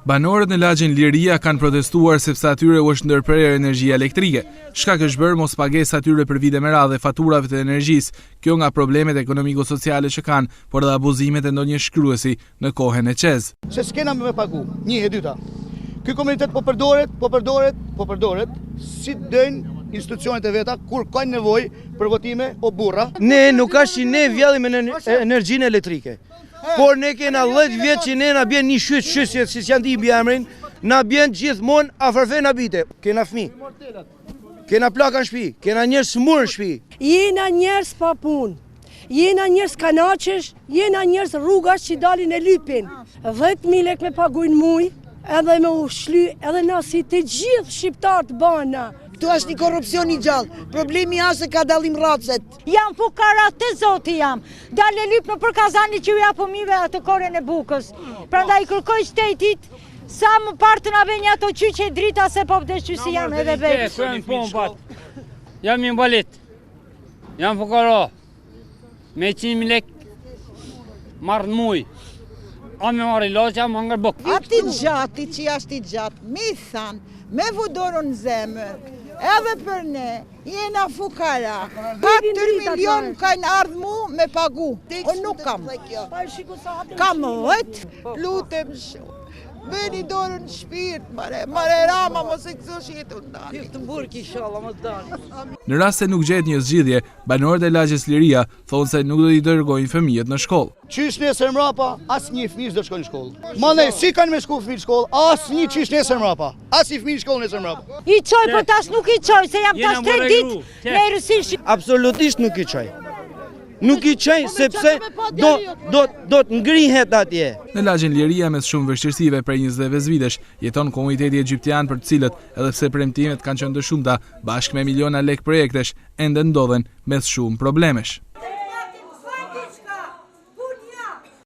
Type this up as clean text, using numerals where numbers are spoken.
Banorët në lagjen Liria kanë protestuar sepse atyre u është ndërprerë energjia elektrike. Shkak është bërë mos pagesë atyre për vite me radhë faturave të energjisë, kjo nga problemet ekonomiko-sociale që kanë, por edhe abuzimet e ndonjë shkruesi në kohën e qez. Se s'kena me pagu, një e dyta. Ky komunitet po përdoret, si dëjnë institucionet e veta kur kanë nevojë për votime o burra. Ne nuk ka që ne vjellim energjinë elektrike. Por ne kena 10 vjetë që ne na bjen një shysje, si s'janë di mbi emrin, na bjen gjithmonë afërfe na bite. Kena fëmijë, kena plaka në shtëpi, kena njerëz smur në shtëpi. Jena njerëz pa punë, jena njerëz kanaqesh, jena njerëz rrugash që dalin e lypin. 10.000 lekë me pagujnë muj, edhe me u shly, edhe na si të gjithë shqiptarët bana. Këtu është një korrupsion i gjallë. Problemi është se ka dallim racet. Jam fukara të zoti jam. Dalë lyp në për kazani që ju japo mive atë koren e bukës. Prandaj kërkoj shtetit sa më parë të na bëjnë ato qyqe drita se po vdes që si janë edhe vetë. Jam invalid. Jam fukara. Me 100.000 lek marrë muj. A me marrë ilaç jam hangër bukë. Ati gjati që jashtë i gjatë, me thanë, me vudorën zemër, edhe për ne, jena fukara. 4 milion kanë ardhë mu me pagu, o nuk kam. Kam 10, lutem shumë. Bëni dorën në shpirt, mare rama, mos e këso shjetu ndani. Të burë kishala, mos dani. Në rast se nuk gjet një zgjidhje, banorët e lagjes Liria thonë se nuk do t'i dërgojnë fëmijët në shkollë. Qysh nesër mrapa, asnjë fëmijë s'do shkojnë në shkollë. Mandej, si kanë me shku fëmijë në shkollë, asnjë qysh nesër mrapa. Asnjë fëmijë në shkollë nesër mrapa. I qoj, po tash nuk i qoj, se jam tash 3 ditë me rësish. Absolutisht nuk i qoj. Nuk i qej sepse do të ngrihet atje. Në lagjen Liria mes shumë vështirësive prej 25 vitesh jeton komuniteti egjiptian për të cilët edhe pse premtimet kanë qenë të shumta bashkë me miliona lek projektesh ende ndodhen mes shumë problemesh.